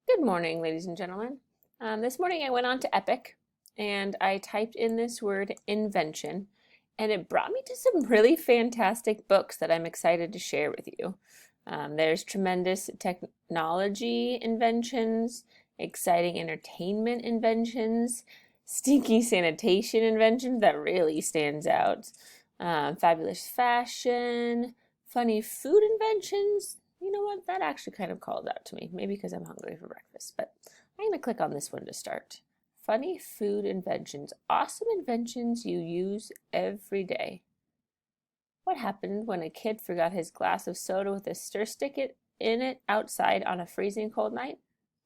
Good morning, ladies and gentlemen. This morning I went on to Epic and I typed in this word invention, and it brought me to some really fantastic books that I'm excited to share with you. There's tremendous technology inventions, exciting entertainment inventions, stinky sanitation inventions that really stands out, fabulous fashion, funny food inventions. You know what? That actually kind of called out to me. Maybe because I'm hungry for breakfast, but I'm going to click on this one to start. Funny food inventions. Awesome inventions you use every day. What happened when a kid forgot his glass of soda with a stir stick in it outside on a freezing cold night?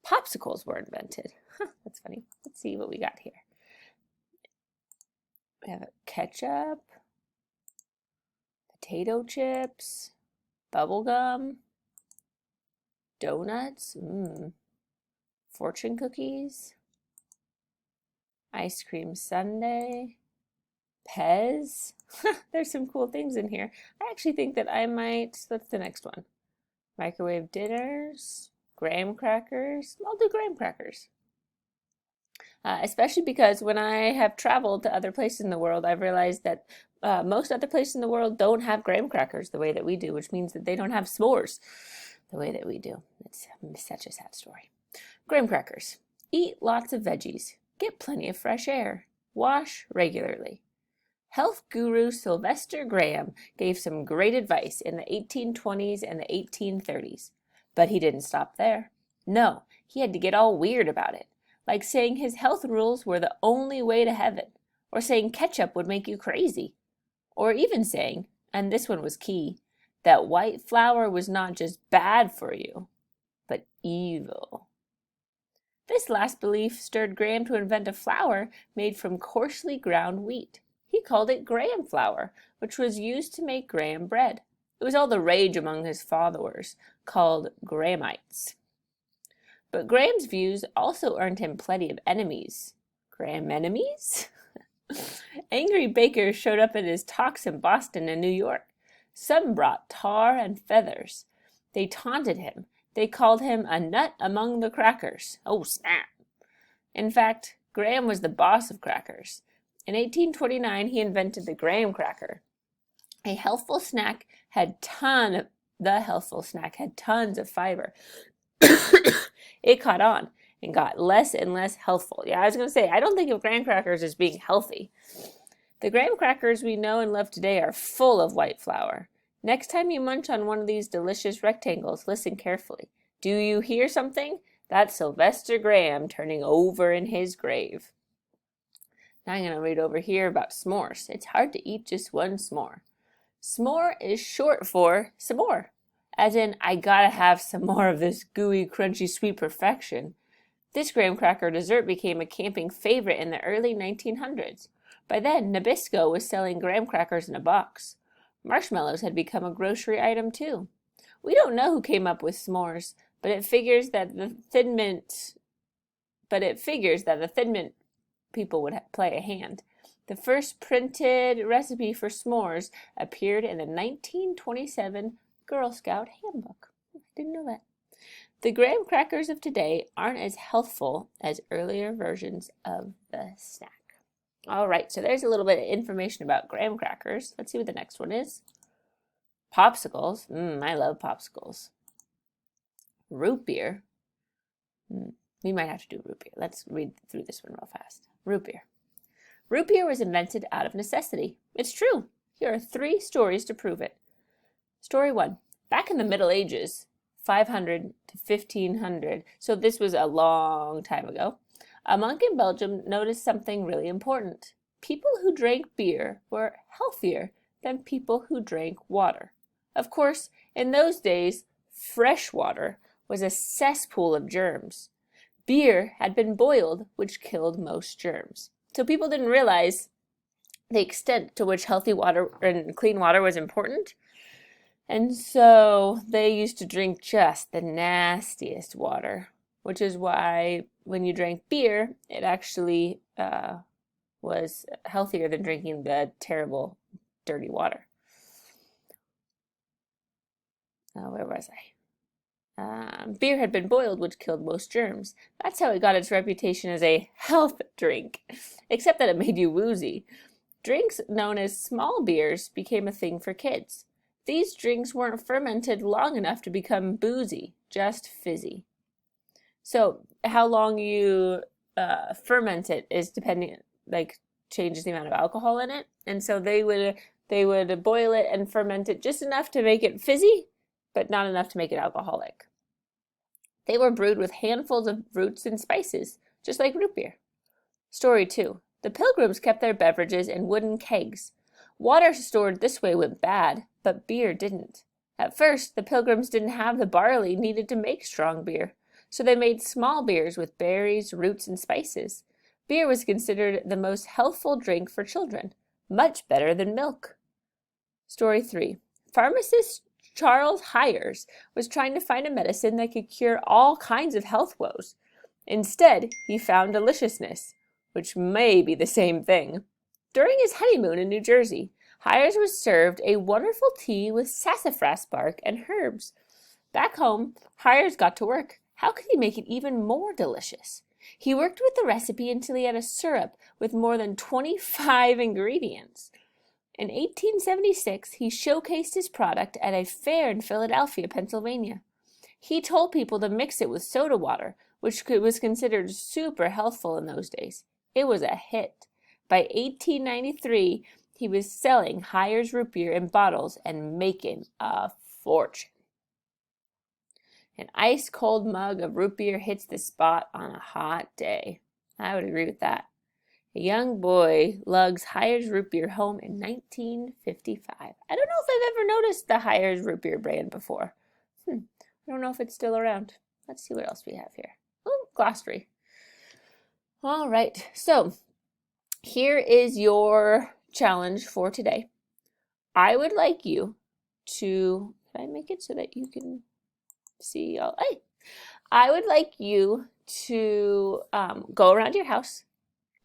Popsicles were invented. That's funny. Let's see what we got here. We have ketchup, potato chips, bubble gum, donuts, fortune cookies, ice cream sundae, Pez. There's some cool things in here. I actually think that I might, what's the next one? Microwave dinners, graham crackers. I'll do graham crackers. Especially because when I have traveled to other places in the world, I've realized that most other places in the world don't have graham crackers the way that we do, which means that they don't have s'mores the way that we do. It's such a sad story. Graham crackers. Eat lots of veggies. Get plenty of fresh air. Wash regularly. Health guru Sylvester Graham gave some great advice in the 1820s and the 1830s. But he didn't stop there. No, he had to get all weird about it, like saying his health rules were the only way to heaven, or saying ketchup would make you crazy, or even saying, and this one was key, that white flour was not just bad for you, but evil. This last belief stirred Graham to invent a flour made from coarsely ground wheat. He called it Graham flour, which was used to make Graham bread. It was all the rage among his followers, called Grahamites. But Graham's views also earned him plenty of enemies. Graham enemies? Angry bakers showed up at his talks in Boston and New York. Some brought tar and feathers. They taunted him. They called him a nut among the crackers. Oh, snap! In fact, Graham was the boss of crackers. In 1829, he invented the graham cracker. The healthful snack had tons of fiber. It caught on and got less and less healthful. Yeah, I was going to say, I don't think of graham crackers as being healthy. The graham crackers we know and love today are full of white flour. Next time you munch on one of these delicious rectangles, listen carefully. Do you hear something? That's Sylvester Graham turning over in his grave. Now I'm going to read over here about s'mores. It's hard to eat just one s'more. S'more is short for some more, as in I gotta have some more of this gooey, crunchy, sweet perfection. This graham cracker dessert became a camping favorite in the early 1900s. By then, Nabisco was selling graham crackers in a box. Marshmallows had become a grocery item too. We don't know who came up with s'mores, but it figures that the Thin Mint people would play a hand. The first printed recipe for s'mores appeared in the 1927 Girl Scout Handbook. I didn't know that. The graham crackers of today aren't as healthful as earlier versions of the snack. All right, so there's a little bit of information about graham crackers. Let's see what the next one is. Popsicles. I love popsicles. Root beer. We might have to do root beer. Let's read through this one real fast. Root beer. Root beer was invented out of necessity. It's true. Here are 3 stories to prove it. Story 1. Back in the Middle Ages, 500 to 1500, so this was a long time ago, a monk in Belgium noticed something really important. People who drank beer were healthier than people who drank water. Of course, in those days, fresh water was a cesspool of germs. Beer had been boiled, which killed most germs. So people didn't realize the extent to which healthy water and clean water was important. And so they used to drink just the nastiest water, which is why when you drank beer, it actually was healthier than drinking the terrible, dirty water. Where was I? Beer had been boiled, which killed most germs. That's how it got its reputation as a health drink, except that it made you woozy. Drinks known as small beers became a thing for kids. These drinks weren't fermented long enough to become boozy, just fizzy. So how long you ferment it is depending, like changes the amount of alcohol in it. And so they would boil it and ferment it just enough to make it fizzy, but not enough to make it alcoholic. They were brewed with handfuls of roots and spices, just like root beer. Story 2. The Pilgrims kept their beverages in wooden kegs. Water stored this way went bad, but beer didn't. At first, the Pilgrims didn't have the barley needed to make strong beer, so they made small beers with berries, roots, and spices. Beer was considered the most healthful drink for children, much better than milk. Story 3. Pharmacist Charles Hyers was trying to find a medicine that could cure all kinds of health woes. Instead, he found deliciousness, which may be the same thing. During his honeymoon in New Jersey, Hyers was served a wonderful tea with sassafras bark and herbs. Back home, Hyers got to work. How could he make it even more delicious? He worked with the recipe until he had a syrup with more than 25 ingredients. In 1876, he showcased his product at a fair in Philadelphia, Pennsylvania. He told people to mix it with soda water, which was considered super healthful in those days. It was a hit. By 1893, he was selling Hyers root beer in bottles and making a fortune. An ice-cold mug of root beer hits the spot on a hot day. I would agree with that. A young boy lugs Hyers root beer home in 1955. I don't know if I've ever noticed the Hyers root beer brand before. I don't know if it's still around. Let's see what else we have here. Oh, glossary. All right, so here is your challenge for today. I would like you to, can I make it so that you can see all? Hey, I would like you to go around your house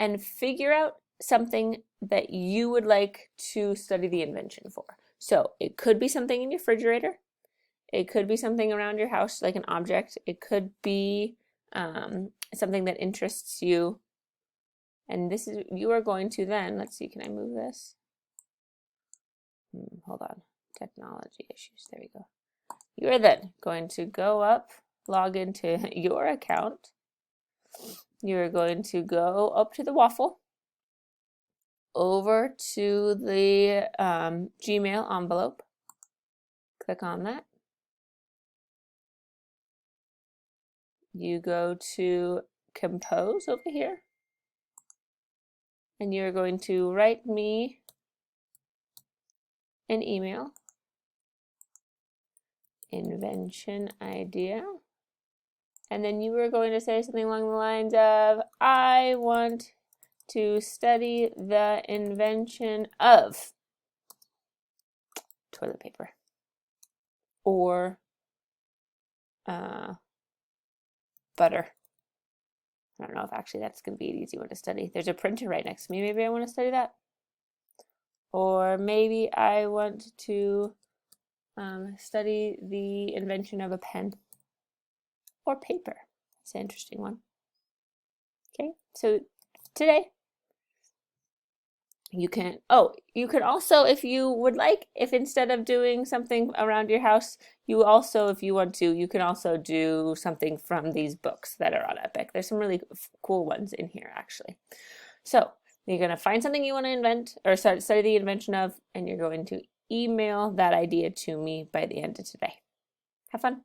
and figure out something that you would like to study the invention for. So it could be something in your refrigerator. It could be something around your house, like an object. It could be something that interests you. And this is, you are going to then, let's see, can I move this? Hold on, technology issues, there we go. You are then going to go up, log into your account. You're going to go up to the waffle, over to the Gmail envelope, click on that. You go to compose over here, and you're going to write me an email, invention idea. And then you were going to say something along the lines of, I want to study the invention of toilet paper or butter. I don't know if actually that's going to be an easy one to study. There's a printer right next to me. Maybe I want to study that. Or maybe I want to study the invention of a pen. Or paper. That's an interesting one. Okay, so today you can also, if you would like, if instead of doing something around your house, you also, if you want to, you can also do something from these books that are on Epic. There's some really cool ones in here, actually. So you're going to find something you want to invent or study the invention of, and you're going to email that idea to me by the end of today. Have fun.